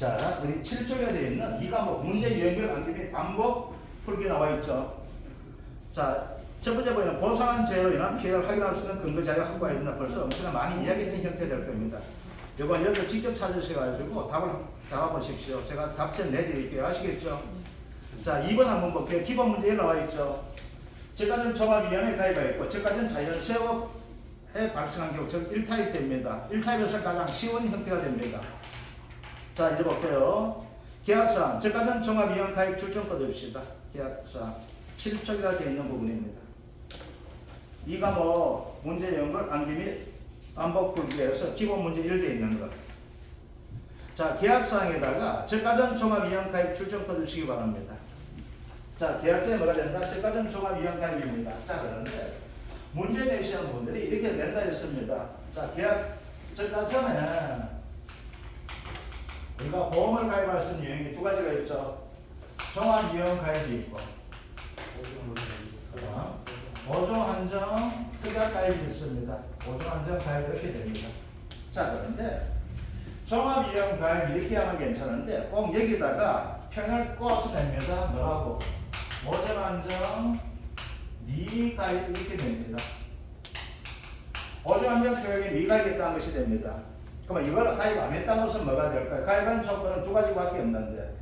자, 우리 7쪽에 되어 있는 이 과목 문제 연결 암기 및 반복 풀기 나와 있죠. 자, 첫 번째 보이는 보상한 죄로 인한 피해를 확인할 수 있는 근거 자료 확보해야 된다. 벌써 엄청나 많이 이야기했던 형태 될 겁니다. 이건 여러분 직접 찾으셔가지고 답을 잡아보십시오. 제가 답변 내드릴게요. 아시겠죠? 자, 2번 한번 볼게요. 기본 문제에 나와 있죠. 저가전 종합위원회 가입하였고 저가전 자연세업에 발생한 경우 즉 1타입 됩니다. 1타입에서 가장 쉬운 형태가 됩니다. 자, 이제 볼게요. 계약사항 저가전 종합위원 가입 출정 꺼줍시다. 계약사항 7쪽이라 되어 있는 부분입니다. 이 과목 문제 연결 암기 및 반복 풀기에서 기본 문제 1 되어 있는 것. 자, 계약사항에다가 저가전 종합위원 가입 출정 꺼주시기 바랍니다. 자, 계약서에 뭐가 된다? 저가전 종합위원 가입입니다. 자, 그런데 문제 내시는 분들이 이렇게 된다 했습니다. 자, 계약 저가전에 우리가 보험을 가입할 수 있는 유형이 두 가지가 있죠. 종합위원 가입이 있고 보조 한정 특약 가입이 있습니다. 보조 한정 가입 이렇게 됩니다. 자, 그런데 종합위원 가입 이렇게 하면 괜찮은데 꼭 여기다가 평을 꼬아서 냅니다. 뭐라고? 보조 한정 미가입 이렇게 됩니다. 보조 한정 특약에 미가입했다는 것이 됩니다. 그러면 이걸 가입 안 했다는 것은 뭐가 될까요? 가입한 조건은 두 가지밖에 없는데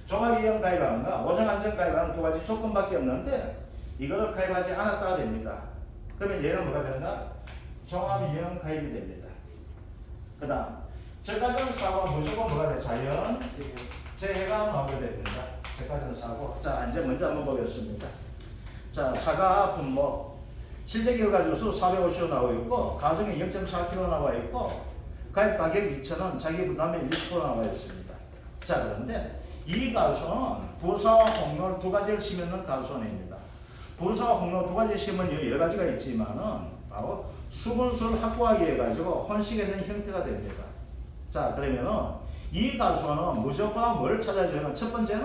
종합위원 가입하는가 보조 한정 가입하는 두 가지 조건밖에 없는데 이거를 가입하지 않았다가 됩니다. 그러면 얘는 뭐가 된다? 종합위원 가입이 됩니다. 그 다음 저가전 사고 무조건 뭐가 돼? 자연 재해가 나오게 됩니다. 저가전 사고. 자, 이제 먼저 한번 보겠습니다. 자, 사과 분목 실제 결과주수 450원 나와 있고 가중에 0.4kg 나와 있고 가입 가격 2,000원 자기 부담에 20% 나와 있습니다. 자, 그런데 이 가수는 부사와 홍로 두 가지를 심는 가수원입니다. 부사와 홍로 두 가지 심은 여러 가지가 있지만은 바로 수분수를 확보하기 위해 가지고 혼식에 있는 형태가 됩니다. 자, 그러면은 이 가수는 무조건 뭘 찾아주냐면 첫 번째는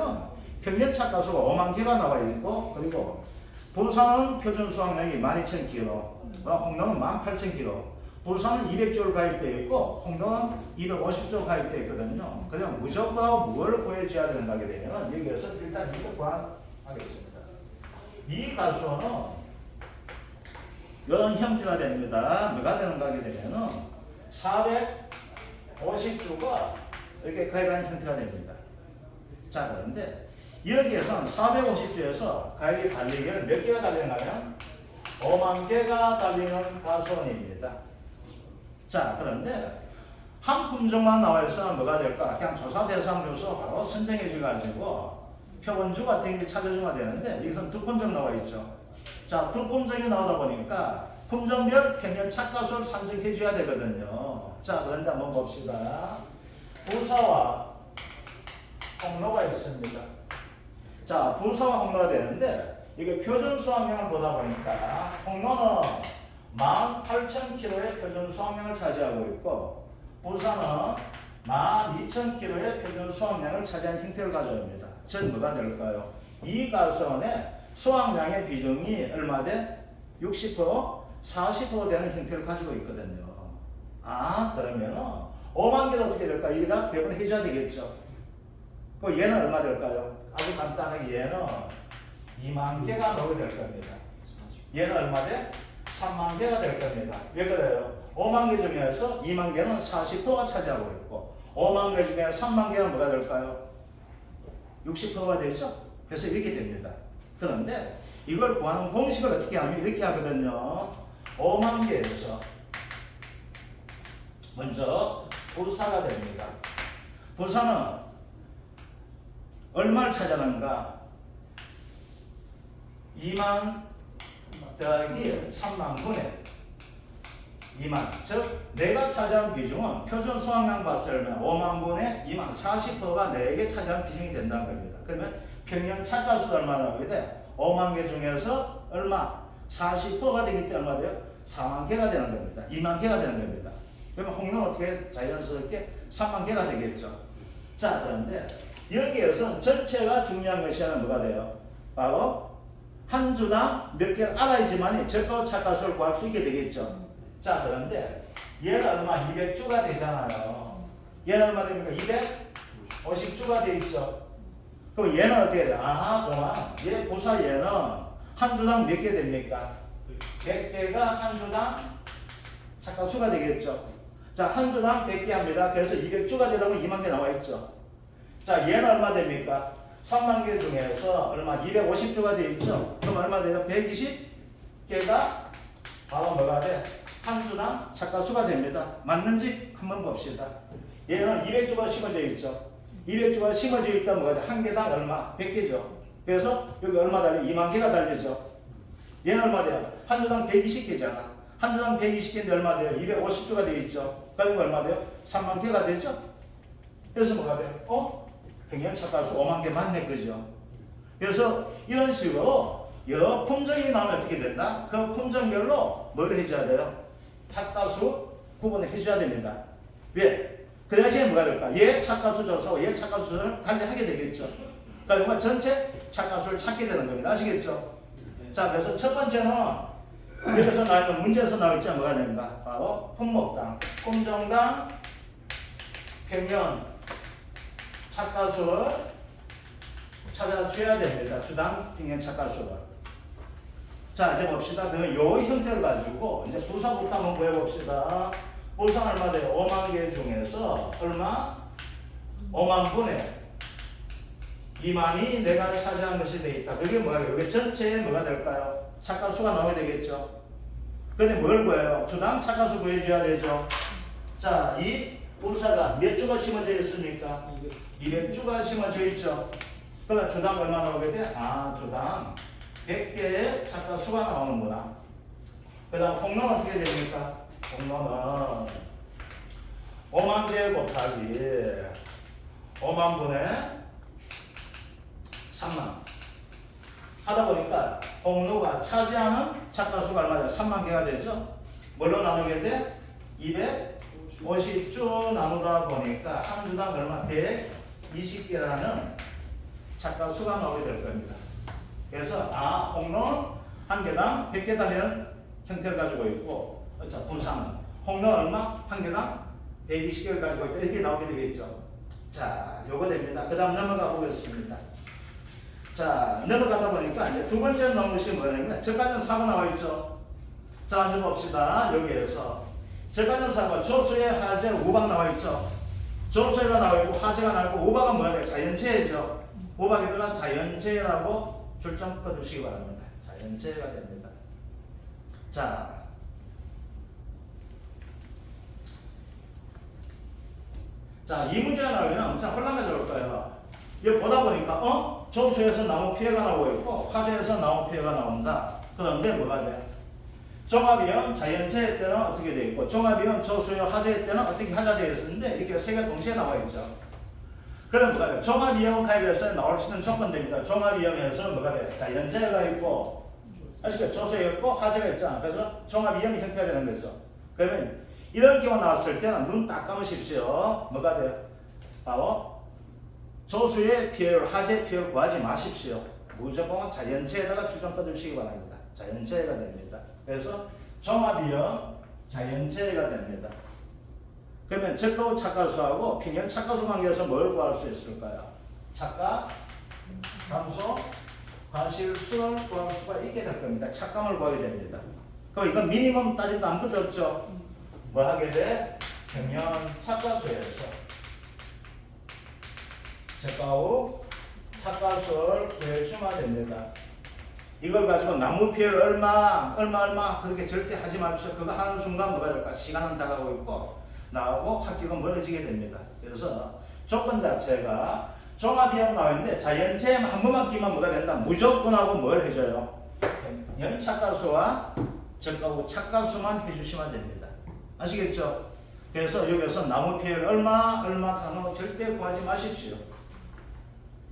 평균착 가수가 5만 개가 나와 있고 그리고 부사는 표준 수확량이 12,000kg, 홍로는 18,000kg. 부사는 200조를 가입되어 있고 홍로는 250조 가입되어 있거든요. 그냥 무조건 뭘 구해줘야 되는가 하게 되면 여기에서 일단 이거 구하겠습니다. 이 가수는 이런 형태가 됩니다. 뭐가 되는가 하게 되면은 450주가 이렇게 가입하는 형태가 됩니다. 자, 그런데 여기에서는 450주에서 가입이 달리기를 몇 개가 달리는가 하면 5만 개가 달리는 가수원입니다. 자, 그런데 한 품종만 나와 있으면 뭐가 될까? 그냥 조사 대상 줘서 바로 선정해 줘가지고 표본주 같은 게 찾아주면 되는데 여기서는 두 품종 나와 있죠. 자, 두 품종이 나오다 보니까 품종별 평균 착가수를 산정해 줘야 되거든요. 자, 그런데 한번 봅시다. 부사와 홍로가 있습니다. 자, 부사와 홍로가 되는데 이게 표준 수확량을 보다 보니까 홍로는 18,000kg의 표준 수확량을 차지하고 있고 부사는 12,000kg의 표준 수확량을 차지한 형태를 가져옵니다. 즉 뭐가 될까요? 이 가수원의 수확량의 비중이 얼마 돼? 60%, 40% 되는 형태를 가지고 있거든요. 아, 그러면은 5만 개는 어떻게 될까? 이게 다 배분해 줘야 되겠죠. 그 얘는 얼마 될까요? 아주 간단하게 얘는 2만 개가 나오게 될 겁니다. 얘는 얼마 돼? 3만 개가 될 겁니다. 왜 그래요? 5만 개 중에서 2만 개는 40%가 차지하고 있고 5만 개 중에 3만 개는 뭐가 될까요? 60%가 되죠? 그래서 이렇게 됩니다. 그런데 이걸 구하는 공식을 어떻게 하면 이렇게 하거든요. 5만 개에서 먼저 부사가 됩니다. 부사는 얼마를 차지하는가? 2만 더하기 3만 분의 2만. 즉 내가 차지한 비중은 표준 수확량 봤을 때 5만 분의 2만 40%가 내게 차지한 비중이 된다는 겁니다. 그러면 평균 착가수가 얼마 나오게 돼? 5만 개 중에서 얼마? 40%가 되기 때문에 얼마 돼요? 4만 개가 되는 겁니다. 2만 개가 되는 겁니다. 그러면 홍로는 어떻게 자연스럽게 3만 개가 되겠죠. 자, 그런데 여기에서 전체가 중요한 것이 하나 뭐가 돼요? 바로 한 주당 몇 개를 알아야지만 저가 착가수를 구할 수 있게 되겠죠. 자, 그런데 얘는 얼마? 200주가 되잖아요. 얘는 얼마 됩니까? 50주가 돼 있죠. 그럼 얘는 어떻게 돼? 아, 그만. 얘 부사 얘는 한 주당 몇 개 됩니까? 100개가 한 주당 잠깐 수가 되겠죠. 자, 한 주당 100개 합니다. 그래서 200주가 되다 보면 2만 개 나와 있죠. 자, 얘는 얼마 됩니까? 3만 개 중에서 얼마? 250주가 돼 있죠. 그럼 얼마 돼요? 120개가 바로 뭐가 돼? 한 주당 착가수가 됩니다. 맞는지 한번 봅시다. 얘는 200주가 심어져 있죠. 200주가 심어져 있다 뭐가 돼? 한 개당 얼마? 100개죠. 그래서 여기 얼마 달려? 2만 개가 달려죠. 얘는 얼마 돼요? 한 주당 120개잖아. 한 주당 120개인데 얼마 돼요? 250주가 되어 있죠. 그러면 얼마 돼요? 3만 개가 되죠. 그래서 뭐가 돼요? 평균 착가수 5만 개 맞네, 그죠? 그래서 이런 식으로 여러 품종이 나오면 어떻게 된다? 그 품종별로 뭘 해줘야 돼요? 착가수 구분을 해줘야 됩니다. 왜? 그래야지 뭐가 될까? 얘 착가수 조사와 얘 착가수 조사를 달리하게 되겠죠. 그러니까 전체 착가수를 찾게 되는 겁니다. 아시겠죠? 자, 그래서 첫 번째는 여기서 나오는 문제에서 나올 때 뭐가 됩니까? 바로 품목당, 품종당, 평균 착가수를 찾아줘야 됩니다. 주당 평균 착가수를. 자, 이제 봅시다. 그러면 요 형태를 가지고 이제 부사부터 한번 구해봅시다. 부사 얼마 돼요? 5만 개 중에서 얼마? 5만 분의 2만이 내가 차지한 것이 되어 있다. 그게 뭐예요? 이게 전체에 뭐가 될까요? 착가수가 나오게 되겠죠. 근데 뭘 구해요? 주당 착가수 구해줘야 되죠. 자, 이 부사가 몇 주가 심어져 있습니까? 200주가 심어져 있죠. 그러면 주당 얼마 나오게 돼? 아, 주당 100개의 착가수가 나오는구나. 그 다음 공로는 어떻게 됩니까? 공로는 5만 개 곱하기 5만 분의 3만 하다 보니까 공로가 차지하는 착가수가 얼마냐? 3만 개가 되죠. 뭘로 나누게 돼? 250주 나누다 보니까 한 주당 얼마? 120개라는 착가수가 나오게 될 겁니다. 그래서 홍로는 한 개당 100개 달리는 형태를 가지고 있고, 자, 부사는 홍로는 얼마? 한 개당 120개를 가지고 있다. 이렇게 나오게 되겠죠. 자, 요거 됩니다. 그 다음 넘어가 보겠습니다. 자, 넘어가다 보니까 이제 두 번째 나온 것이 뭐냐면 저가전 사가 나와 있죠. 자, 이제 봅시다. 여기에서 저가전 사가 조수의 하재 우박 나와 있죠. 조수가 나와 있고 하재가 나와 있고 우박은 뭐야? 자연체죠. 우박이 들어간 자연체라고 출점 꺼두시기 바랍니다. 자연체가 됩니다. 자, 이 문제가 나오면 엄청 혼란해질 거예요. 이거 보다 보니까 조수에서 나무 피해가 나오고 있고 화재에서 나무 피해가 나온다. 그런데 뭐가 돼? 종합이형 자연체의 때는 어떻게 되어 있고 종합이형 조수형 화재의 때는 어떻게 하자 되어 있었는데 이렇게 세 개 동시에 나와 있죠. 그럼 뭐가 돼? 종합이형 가입에서 나올 수 있는 조건입니다. 종합이형에서 뭐가 돼? 자연체가 있고 아시겠죠? 조수가 있고 화재가 있잖아. 그래서 종합이형 형태가 되는 거죠. 그러면 이런 경우 나왔을 때는 눈 딱 감으십시오. 뭐가 돼요? 바로 조수의 피해를, 화재 피해를 구하지 마십시오. 무조건 자연체에다가 추정 꺼주시기 바랍니다. 자연체가 됩니다. 그래서 종합이형 자연체가 됩니다. 그러면 적가후 착가수하고 평형 착가수 관계에서 뭘 구할 수 있을까요? 착가, 감소, 과실수를 구할 수가 있게 될 겁니다. 착감을 구하게 됩니다. 그럼 이건 미니멈 따지도 아무것도 없죠. 뭐 하게 돼? 평형 착가수에서 적가후 착가수를 구해주면 됩니다. 이걸 가지고 나무 피해를 얼마 그렇게 절대 하지 마십시오. 그거 하는 순간 뭐가 될까? 시간은 다가오고 있고 나오고 학교가 멀어지게 됩니다. 그래서 조건 자체가 종합이형 나오는데 자연체 한 번만 끼면 뭐가 된다? 무조건하고 뭘 해줘요? 평형 착가수와 적가후 착가수만 해주시면 됩니다. 아시겠죠? 그래서 여기서 나무 피해를 얼마 가는 절대 구하지 마십시오.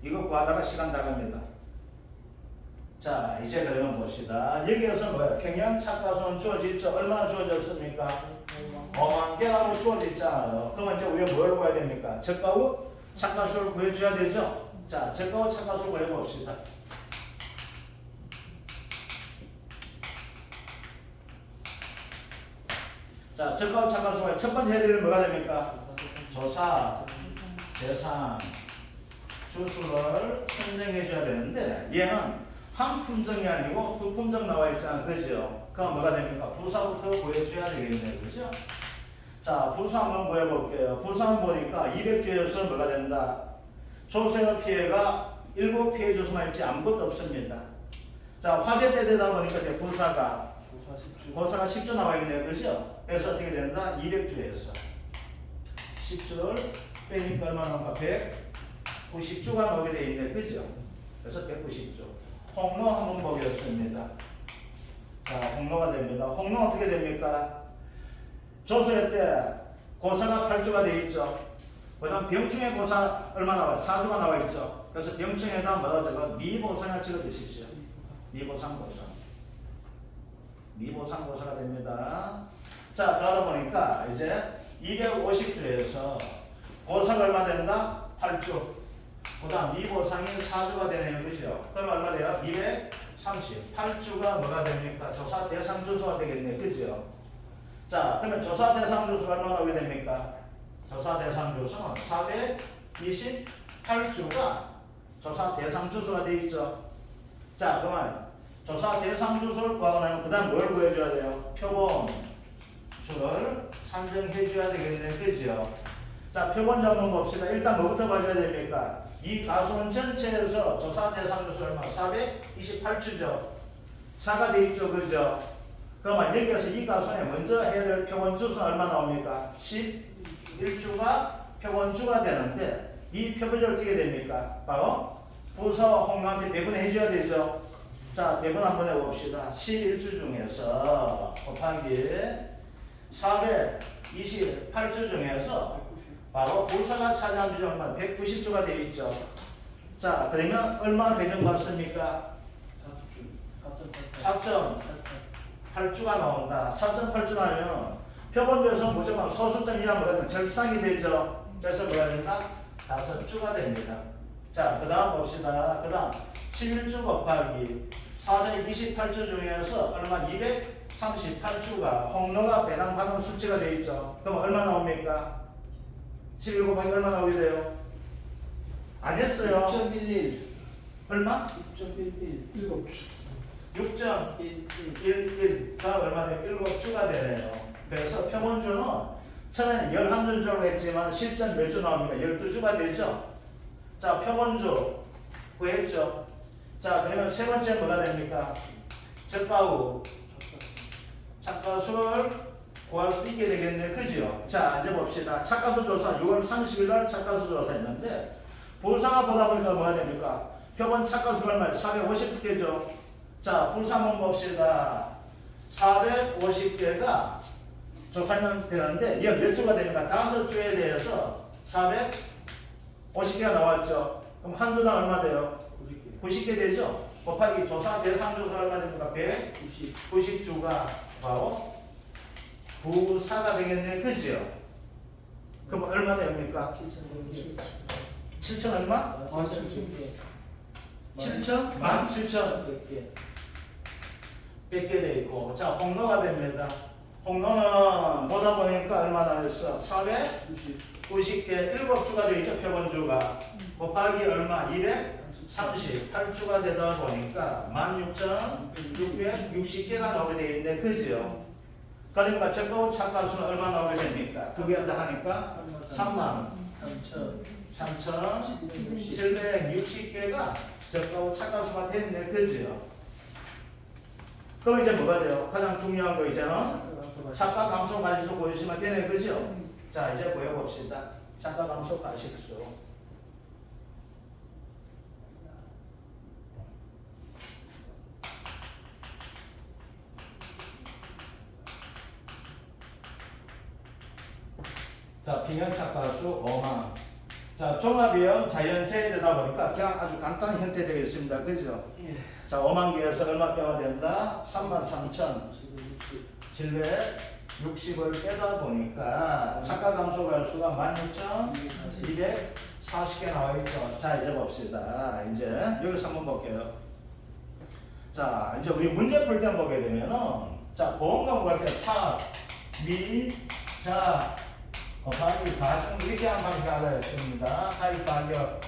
이거 구하다가 시간 나갑니다. 자, 이제 그러면 봅시다. 여기에서 뭐야? 평형 착가수는 주어졌죠? 얼마나 주어졌습니까? 5만 개라고 주어졌잖아요. 그러면 이제 우리가 뭘 구해야 됩니까? 적가후 착가수를 구해줘야 되죠? 자, 적가후 착가수 구해봅시다. 자, 적가후 착가수가 첫 번째 해드릴 뭐가 됩니까? 조사, 계산, 주수를 선정해 줘야 되는데 얘는 한 품종이 아니고 두 품종 나와 있잖아. 그죠? 그럼 뭐가 됩니까? 부사부터 구해줘야 되겠네. 그죠? 자, 부사 한번 구해볼게요. 부사 한번 보니까 200주에서 뭐가 된다? 조세의 피해가 7피해 주수만 있지 아무것도 없습니다. 자, 화재 때 되다 보니까 이제 부사가 10주 나와 있네요. 그죠? 그래서 어떻게 된다? 200주에서 10주를 빼니까 얼마 나온가? 190주가 나오게 돼 있네. 그죠? 그래서 190주. 홍로 한번 보겠습니다. 자, 홍로가 됩니다. 홍로 어떻게 됩니까? 조수회 때 고사가 8주가 돼 있죠. 그 다음 병충해 고사 얼마 나와요? 4주가 나와 있죠. 그래서 병충해에다 뭐가 적어? 미보상을 찍어 주십시오. 미보상고사. 미보상고사가 됩니다. 자, 그러다 보니까 이제 250주에서 고사가 얼마 된다? 8주. 그 다음 미보상이 4주가 되네요. 그죠? 그럼 얼마 돼요? 230. 8주가 뭐가 됩니까? 조사 대상 주수가 되겠네. 그죠? 자, 그러면 조사 대상 주수가 얼마 나오게 됩니까? 조사 대상 주수는 428주가 조사 대상 주수가 되어 있죠. 자, 그러면 조사 대상 주수를 구하고 나면 그 다음 뭘 구해줘야 돼요? 표본주를 산정해 줘야 되겠네. 그죠? 자, 표본주 한번 봅시다. 일단 뭐부터 봐줘야 됩니까? 이 가수는 전체에서 조사 대상 주수 얼마? 428주죠. 4가 돼 있죠. 그죠? 그러면 여기에서 이 가수에 먼저 해야 될 표본주수는 얼마 나옵니까? 11주가 표본주가 되는데 이 표본주를 어떻게 됩니까? 바로 부서 홍로한테 배분해 줘야 되죠. 자, 배분 한번 해봅시다. 11주 중에서 곱하기 428주 중에서 바로 부서가 차지한 비중 얼마? 190주가 되어 있죠. 자, 그러면 얼마 배정 받습니까? 4.8주가 나온다. 4.8주 나면 표본주에서 무조건 소수점 이하 뭐가 절상이 되죠. 그래서 뭐가 된다? 5주가 됩니다. 자, 그 다음 봅시다. 그 다음 11주 곱하기 428주 중에서 얼마? 238주가 홍로가 배당받은 수치가 되어 있죠. 그럼 얼마 나옵니까? 11 곱하기 얼마 나오게 돼요? 안 했어요. 6.11 얼마? 6.11 6.11가 얼마 되면 7주가 되네요. 그래서 표본주는 처음에는 11주 줄 했지만 실전 몇 주 나옵니까? 12주가 되죠. 자, 표본주 구했죠. 자, 그러면 세 번째 뭐가 됩니까? 적가후 착가수를 구할 수 있게 되겠네요. 그죠? 자, 이제 봅시다. 착가수 조사 6월 30일 날 착가수 조사했는데 불상화 보다 보니까 뭐가 됩니까? 표본 착가수가 얼마예요? 450개죠. 자, 불상 한번 봅시다. 450개가 조사는 되는데 이게 몇 주가 됩니까? 5주에 대해서 450개가 나왔죠. 그럼 한 주당 얼마 돼요? 90개 되죠? 곱하기 조사 대상 주수가 얼마 됩니까? 190주가 바로 부사가 되겠네. 그죠? 그럼 얼마 됩니까? 7천 얼마? 7천? 17,100개 돼 있고. 자, 홍로가 됩니다. 홍로는 보다 보니까 얼마나 했어? 490개 7주가 되어 있죠. 표본주가 곱하기 얼마? 238주가 되다 보니까 16,660개가 나오게 되어 있네. 그죠? 그러니까 적가후 착가수는 얼마 나오게 됩니까? 그게 하니까 33,760개가 적가후 착가수가 됐네. 그죠? 그럼 이제 뭐가 돼요? 가장 중요한 거 이제는 착가 감소 가지수 보여주시면 되네. 그죠? 자, 이제 보여봅시다. 착가 감소 가지수. 자, 평형착가수 5만. 자, 종합이요. 자연체에 되다 보니까 그냥 아주 간단한 형태 되겠습니다. 그죠? 자, 5만 개에서 얼마 빼야 된다? 33,760을 빼다 보니까 착가 감소 갈수가 16,240개 나와 있죠. 자, 이제 봅시다. 이제 여기서 한번 볼게요. 자, 이제 우리 문제 풀 때 보게 되면은 자, 보험 과목 할 때 차, 미, 자, 곱하기 가중 이렇게 한 방식 하려 했습니다. 하위 가격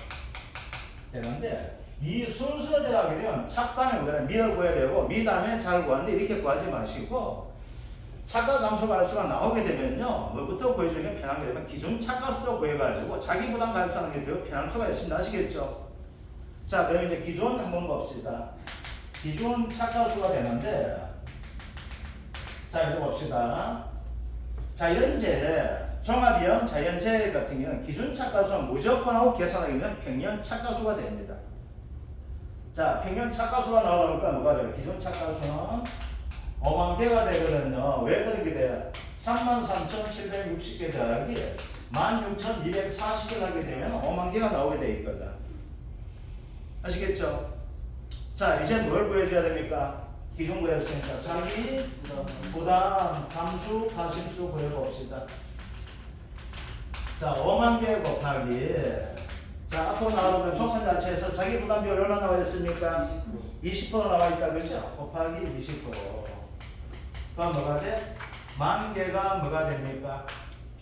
되는데 이 순서대로 하게 되면 착 다음에 미를 구해야 되고 미 다음에 잘 구하는데 이렇게 구하지 마시고 착각 함수 갈수가 나오게 되면요 뭐부터 구해주면 편한 게 되면 기준 착각수로 구해가지고 자기 부담 갈수하는 게 더 편할 수가 있습니다. 아시겠죠? 자 그럼 이제 기준 한번 봅시다. 기준 착각수가 되는데 자 이제 봅시다. 자연재 종합이형 자연재 같은 경우는 기준 착각수는 무조건 하고 계산하게 되면 평면 착각수가 됩니다. 자 평면 착각수가 나오다 보니까 뭐가 돼요? 기준 착각수는 5만 개가 되거든요. 왜 그렇게 돼요? 33,760개 더하기 16,240을 하게 되면 5만 개가 나오게 돼 있거든. 아시겠죠? 자 이제 뭘 구해줘야 됩니까? 기준 구했으니까 자기 부담 함수 가심수 구해봅시다. 자 5만 개 곱하기 자 앞으로 나오는 조건 자체에서 자기 부담 비율 얼마 나와 있습니까? 20% 나와 있다 그죠? 곱하기 20%. 그럼 뭐가 돼? 만 개가 뭐가 됩니까?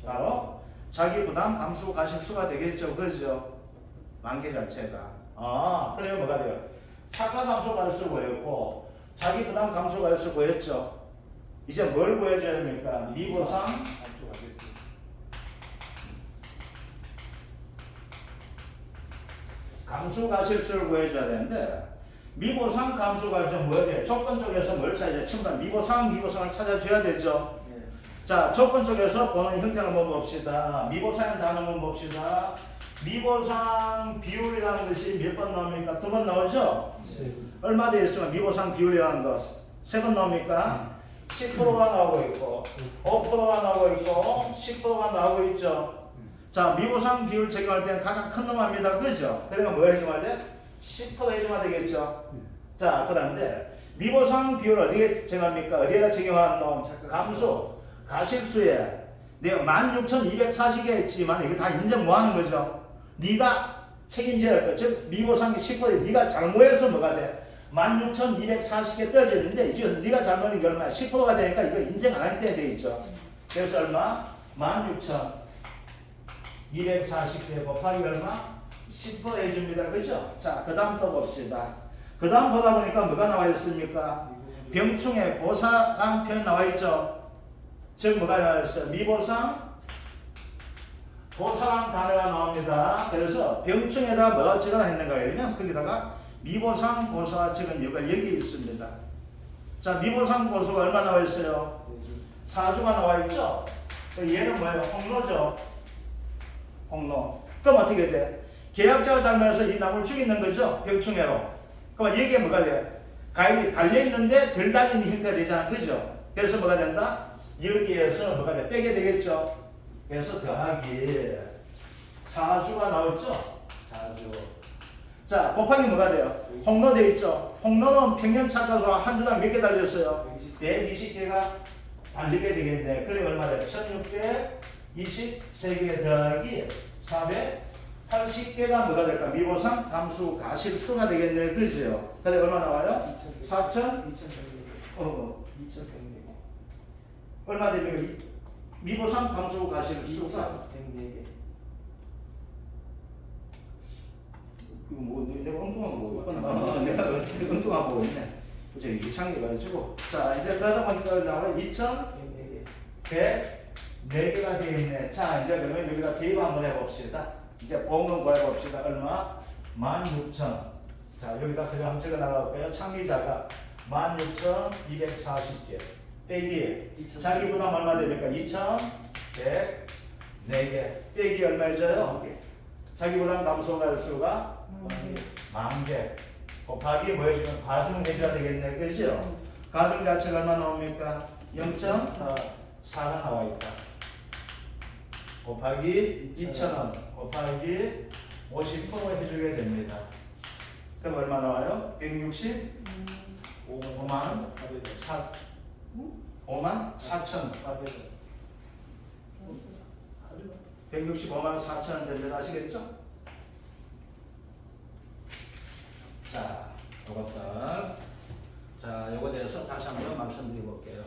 바로 자기 부담 감수 가심수가 되겠죠. 그렇죠? 만 개 자체가. 그러면 뭐가 돼요? 착각 감수 가심수 구했고 자기 부담 감수 가심수 구했죠. 이제 뭘 구해줘야 됩니까? 미보상 감수 가실수를 구해줘야 되는데 미보상 감수 가실수는 뭐야 돼? 조건 쪽에서 뭘 찾아야 돼? 미보상을 찾아줘야 되죠. 네. 자 조건 쪽에서 보는 형태를 한번 봅시다. 미보상의 단어 한번 봅시다. 미보상 비율이라는 것이 몇 번 나옵니까? 2번 나오죠? 네. 얼마 돼 있으면 미보상 비율이라는 거 3번 나옵니까? 10%가 나오고 있고 5%가 나오고 있고 10%가 나오고 있죠. 자 미보상 비율 적용할 때는 가장 큰 놈합니다. 그죠? 그러면 뭐 해줘야 돼? 10% 해줘야 되겠죠. 자 그다음에 미보상 비율 어디에 적용합니까? 어디에다 적용하는 놈? 감수 가실수에 내가 16,240개 했지만 이거 다 인정 뭐 하는 거죠? 네가 책임져야 할 거. 즉 미보상이 10% 네가 잘못해서 뭐가 돼? 16,240개 떨어져야 되는데 이 중에서 네가 잘못한 게 얼마야? 10%가 되니까 이거 인정 안 하기 때문에 되겠죠. 그래서 얼마? 16,240개 곱하기 얼마? 10% 해줍니다. 그죠? 자, 그 다음 또 봅시다. 그 다음 보다 보니까 뭐가 나와 있습니까? 병충해 보사라는 표현 나와 있죠? 즉 뭐가 나와 있어요? 미보상 보사라는 단어가 나옵니다. 그래서 병충에다 뭐가 적어놨는가 하면 거기다가 미보상 보사 적은 이유가 여기 있습니다. 자, 미보상 보수가 얼마 나와 있어요? 4주가 나와 있죠? 얘는 뭐예요? 홍로죠. 홍로. 그럼 어떻게 돼? 계약자가 잘못해서 이 나무를 죽이는 거죠? 병충해로. 그럼 이게 뭐가 돼? 가격이 달려있는데 덜 달리는 형태가 되잖아. 그죠? 그래서 뭐가 된다? 여기에서 뭐가 돼? 빼게 되겠죠? 그래서 더하기 4주가 나왔죠? 4주. 자, 곱하기 뭐가 돼요? 홍로 되어 있죠? 홍로는 평년 착각수가 한 주당 몇 개 달렸어요? 120개가 달리게 되겠네. 그럼 얼마 돼요? 1623개 더하기 480개가 뭐가 될까? 미보상 감수 가실수가 되겠네. 그죠? 근데 얼마 나와요? 2100개. 얼마 됩니까? 미보상 감수 가실수가 104개. 이거 뭐 내가 엉뚱한 거 보고 내가 엉뚱한 거 보이네. 그죠? 이상해가지고 자 이제 그러다 보니까 나와 2104개가 되어 있네. 자 이제 그러면 여기다 대입 한번 해봅시다. 이제 보험금 구해봅시다. 얼마? 16,000. 자 여기다 그냥 한번 적어 나갈까요? 창의자가 16,240개 빼기 자기 부담 얼마 됩니까? 2,104개 빼기 얼마죠? 자기 부담 감소할 수가 10,000개 곱하기 뭐 해주면 가중해줘야 되겠네. 그죠? 가중 자체가 얼마 나옵니까? 0.4가 나와 있다. 곱하기 2,000원 곱하기 50% 해주게 됩니다. 그럼 얼마 나와요? 165만 4천 165만 4천 됩니다. 아시겠죠? 자, 요것들. 자, 요거에 대해서 다시 한번 말씀드려 볼게요.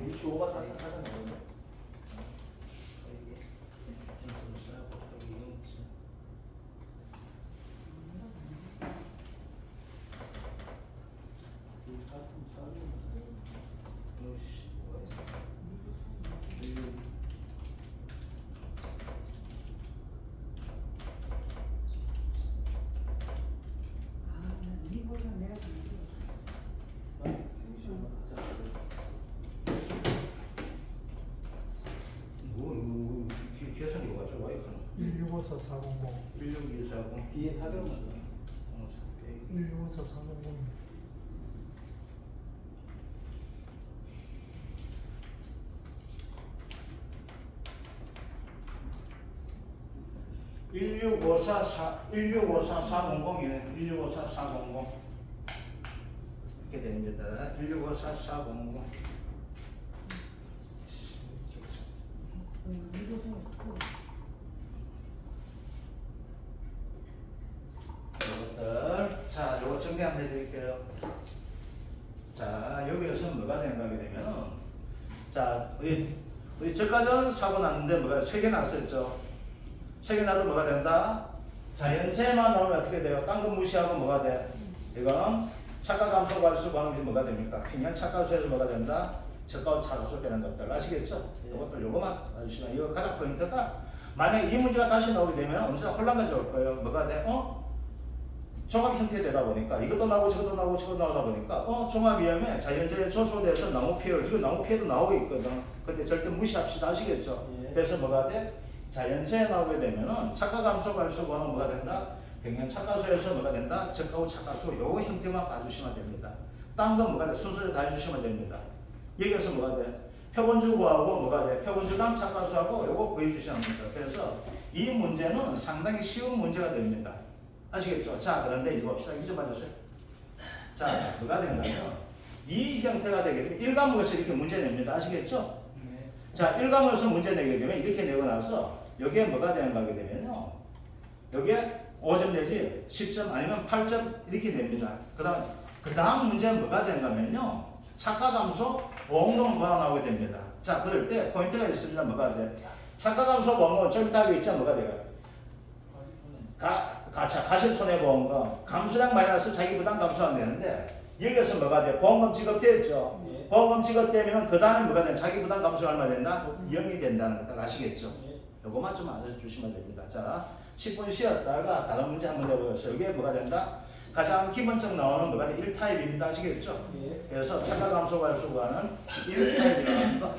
15가 다 하잖아요. 계산이 와죠 와이프는 1654 400 1624고 뒤에 사경만 1654 400 1654-400이네. 1654-400 이렇게 됩니다. 1654-400 이것들 자 요거 정리 한번 해드릴게요. 자 여기에서 뭐가 생각이 되면 자 우리 저까지는 사고 났는데 뭐가 3개 났었죠. 3개 나도 뭐가 된다? 자연재해만 나오면 어떻게 돼요? 딴 거 무시하고 뭐가 돼? 이건 착각 감소 관수 관음이 뭐가 됩니까? 평행 착각수에서 뭐가 된다? 적가와 차가수 되는 것들 아시겠죠? 이것들 요거만 봐주시면 이거 가장 포인트가 만약에 이 문제가 다시 나오게 되면 엄청 혼란가 올 거예요. 뭐가 돼? 종합 형태 되다 보니까 이것도 나오고 저것도 나오고 저것도 나오다 보니까 종합 위험에 자연재해 조소돼서 나무 피해를 지금 나무 피해도 나오고 있거든. 근데 절대 무시합시다. 아시겠죠? 예. 그래서 뭐가 돼? 자연재해 나오게 되면은 착각 감소 관수과는 뭐가 된다? 평행 착가수에서 뭐가 된다? 적가후 착가수 요거 형태만 봐주시면 됩니다. 딴 건 뭐가 돼? 순서대로 다 해주시면 됩니다. 여기서 뭐가 돼? 표본주구하고 뭐가 돼? 표본주당 착가수하고 요거 구해주시면 됩니다. 그래서 이 문제는 상당히 쉬운 문제가 됩니다. 아시겠죠? 자, 그런데 이거 봅시다. 이거 좀 봐주세요. 자, 뭐가 된다면 이 형태가 되게 되면 일과목에서 이렇게 문제 냅니다. 아시겠죠? 네. 자, 일과목에서 문제 내게 되면 이렇게 내고 나서 여기에 뭐가 되는가 하게 되면요. 여기에 5점 내지 10점 아니면 8점 이렇게 냅니다. 그 다음 문제는 뭐가 되는가 하면요. 착각함수 보험금은 뭐가 나오게 됩니다. 자, 그럴 때 포인트가 있습니다. 뭐가 돼? 착각함수 보험금은 좀 이따 하게 있죠. 뭐가 돼요? 가실손해보험금 감수량 마이너스 자기부담 감수하면 되는데 여기서 뭐가 돼? 보험금 지급되었죠. 예. 보험금 지급되면 그 다음에 뭐가 돼? 자기부담 감수가 얼마 된다? 0이 된다는 것들 아시겠죠? 예. 요거만 좀 알아주시면 됩니다. 자, 10분 쉬었다가 다른 문제 한번 내보겠어요. 이게 뭐가 된다? 가장 기본적 나오는 뭐가 돼? 1타입입니다. 아시겠죠? 예. 그래서 착각 감소 관수과는 1타입이라는 거